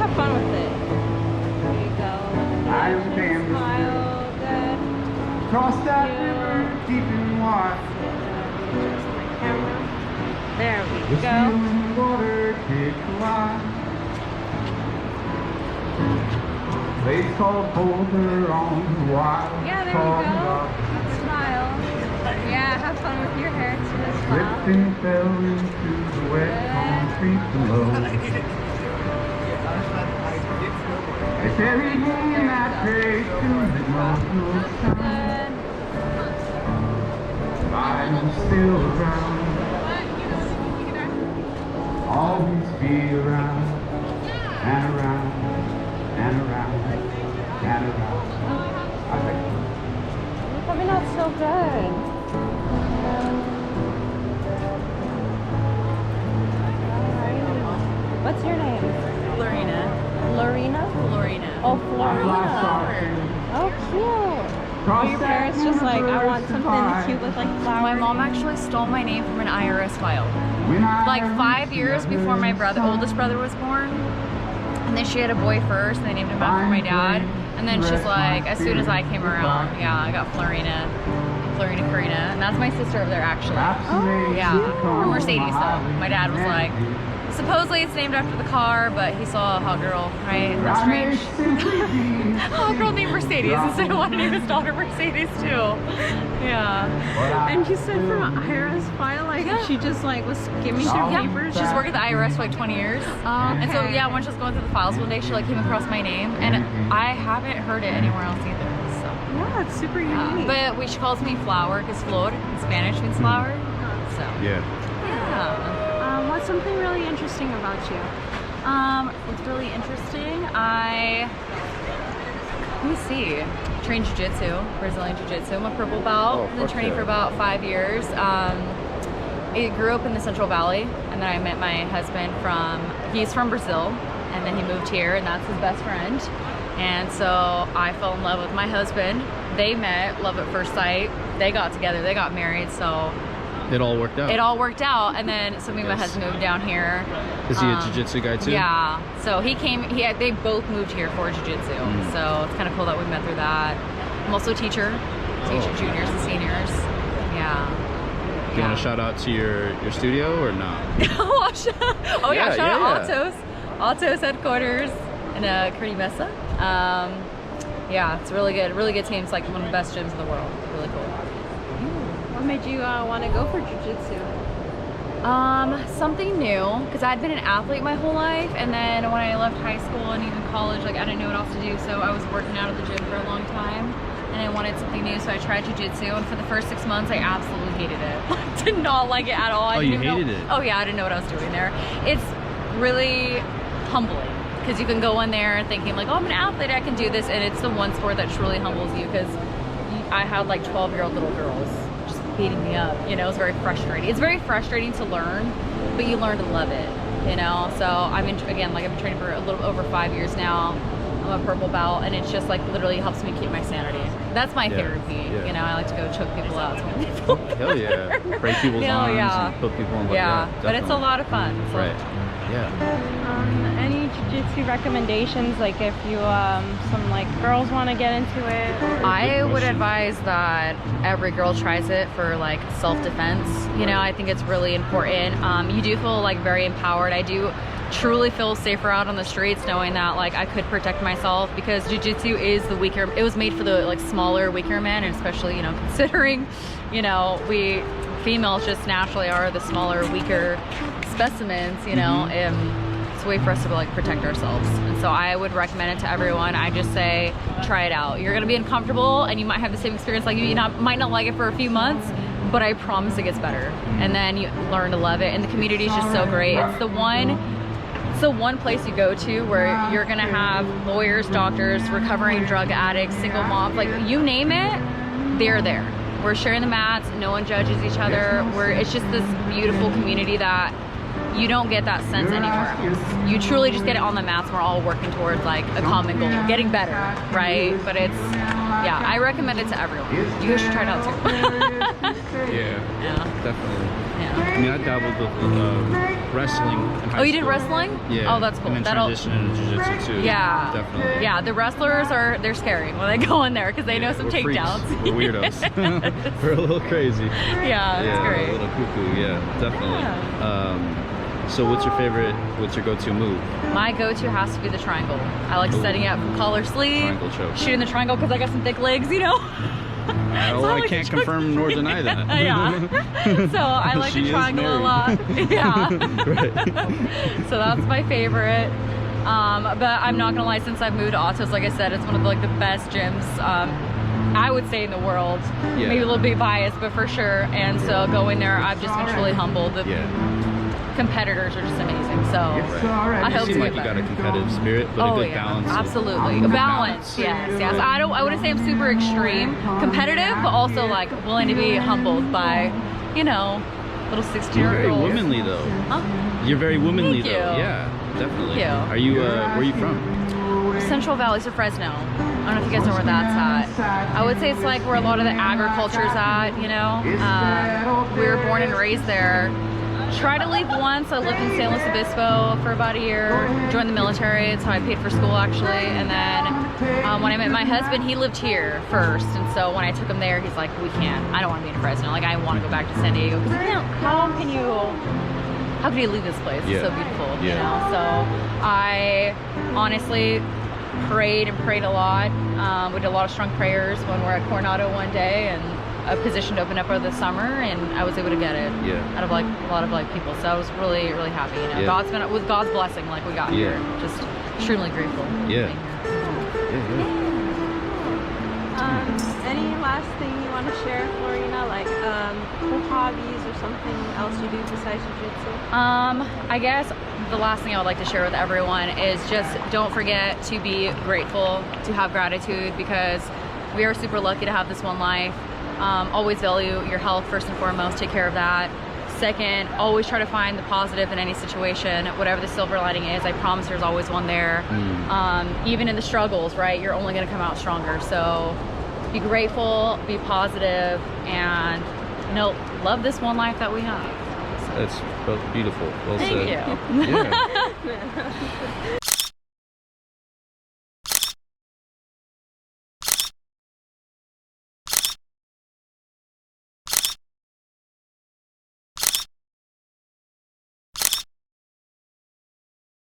have fun with it. There you go. I am damned. Smile, good. Cross that river deep and wide. Just my camera. There we The go. still water takes a while. Place called Boulder on the wild. Yeah, there you go. Smile. Yeah, have fun with your hair too as well. Slipped and fell into the wet concrete below. It's every day and I pray to the most Good. I'm still around. Always be around and around and around and around. I think. You're coming out so good. Alright. What's your name? Lorena. Lorena? Lorena. Oh, Florina. Oh, cute. Are your parents just like, I want something cute with like flowers? My mom actually stole my name from an IRS file. Like 5 years before my oldest brother was born. And then she had a boy first, and they named him after my dad. And then she's like, as soon as I came around, yeah, I got Florina Karina. And that's my sister over there, actually. Oh, Yeah, or Mercedes though. My dad was like, supposedly it's named after the car, but he saw a hot girl, right? That's strange. Hot girl named Mercedes, and so I want to name his daughter Mercedes too. Yeah. And you said from an IRS file, like she just like was skimming through papers? She's worked at the IRS for like 20 years. And so yeah, when she was going through the files one day, she like came across my name, and I haven't heard it anywhere else either. So Yeah, it's super unique. but she calls me Flower because flor in Spanish means flower. So Yeah. yeah. What's something really interesting about you? What's really interesting? Let me see. Train jiu-jitsu, Brazilian jiu-jitsu. I'm a purple belt. I've been training for about 5 years. I grew up in the Central Valley, and then I met my husband he's from Brazil, and then he moved here, and that's his best friend. And so I fell in love with my husband. They met, love at first sight. They got together, they got married, so It all worked out. it all worked out. And then so me and my husband moved down here. Is he a jiu-jitsu guy too? Yeah, so he came, they both moved here for jiu-jitsu. So it's kind of cool that we met through that. I'm also a teacher, juniors and seniors. Yeah. Do you want to shout out to your studio or not? Oh yeah, shout out yeah. Altos headquarters in Curry Mesa. Yeah, it's really good team. It's like one of the best gyms in the world. Really cool. What made you want to go for jiu-jitsu? Something new, because I'd been an athlete my whole life, and then when I left high school and even college, like I didn't know what else to do, so I was working out at the gym for a long time, and I wanted something new, so I tried jiu-jitsu, and for the first 6 months, I absolutely hated it. Did not like it at all. Oh, you hated it? Oh yeah, I didn't know what I was doing there. It's really humbling, because you can go in there thinking like, oh, I'm an athlete, I can do this, and it's the one sport that truly humbles you, because I had like 12-year-old little girls just beating me up, you know. It was very frustrating. It's very frustrating to learn, but you learn to love it, you know. So I'm again, like I've been training for a little over 5 years now. I'm a purple belt, and it's just like literally helps me keep my sanity. That's my therapy, you know. I like to go choke people out. Hell yeah. Break people's arms and put people on. Yeah, but it's a lot of fun. So. Right. Yeah. Any jiu-jitsu recommendations, like if you some like girls want to get into it? I would advise that every girl tries it for like self-defense. You know, I think it's really important. You do feel like very empowered. I do truly feel safer out on the streets knowing that like I could protect myself, because jiu-jitsu is the weaker, it was made for the like smaller, weaker men, and especially, you know, considering, you know, we females just naturally are the smaller, weaker specimens, you know. It's a way for us to like protect ourselves, and so I would recommend it to everyone. I just say try it out. You're gonna be uncomfortable, and you might have the same experience like you might not like it for a few months, but I promise it gets better, and then you learn to love it, and the community is just so great. It's the one place you go to where you're gonna have lawyers, doctors, recovering drug addicts, single moms, like you name it, they're there. We're sharing the mats, no one judges each other. It's just this beautiful community that you don't get that sense anywhere else. you truly just get it on the mats and we're all working towards like a common goal, getting better, right? But it's, yeah, I recommend it to everyone. You guys should try it out too. Yeah, definitely. Yeah. I mean, I dabbled with wrestling in high Oh, you did school. wrestling? Yeah. Oh, that's cool. And then That'll transition into jiu-jitsu too. Yeah. Definitely. Yeah, the wrestlers they're scary when they go in there because they know some we're takedowns. freaks. We're weirdos. We're a little crazy. Yeah, it's great. A little cuckoo, yeah, definitely. So what's your go-to move? My go-to has to be the triangle. I like setting it up from collar sleeve, Triangle choke. shooting the triangle because I got some thick legs, you know? Well, I can't confirm nor deny that. Yeah. So I like She the is triangle a married. lot. Yeah. Right. So that's my favorite. But I'm not gonna lie, since I've moved to Autos, like I said, it's one of the best gyms I would say in the world. Yeah. Maybe a little bit biased, but for sure. And so going there, I've just been truly humbled. The competitors are just amazing. So I hope You to seem get like you got better. a competitive spirit, but a good balance. Absolutely. A balance, yes. I wouldn't say I'm super extreme competitive, but also like willing to be humbled by, you know, little 16-year-old You're very girls. womanly though. Huh? You're very womanly Thank you. though. Yeah, definitely. Thank you. Are you where are you from? Central Valley, so Fresno. I don't know if you guys know where that's at. I would say it's like where a lot of the agriculture's at, you know. We were born and raised there. Tried to leave once. I lived in San Luis Obispo for about a year. Joined the military. That's how I paid for school actually. And then when I met my husband, he lived here first. And so when I took him there, he's like, we can't. I don't want to be in Fresno. Like I want to go back to San Diego. Because how can you leave this place? It's so beautiful, you know? So I honestly prayed a lot. We did a lot of strong prayers when we're at Coronado one day, and a position to open up over the summer, and I was able to get it out of like a lot of like people. So I was really happy. You know, with God's blessing, like we got here. Just extremely grateful. Any last thing you want to share, Florina? Like cool hobbies or something else you do besides jiu-jitsu? I guess the last thing I would like to share with everyone is just don't forget to be grateful, to have gratitude, because we are super lucky to have this one life. Always value your health first and foremost, take care of that. Second, always try to find the positive in any situation, whatever the silver lining is. I promise there's always one there. Even in the struggles, right? You're only gonna come out stronger. So be grateful, be positive, and you know, love this one life that we have. That's beautiful. Well Thank said. you. Yeah.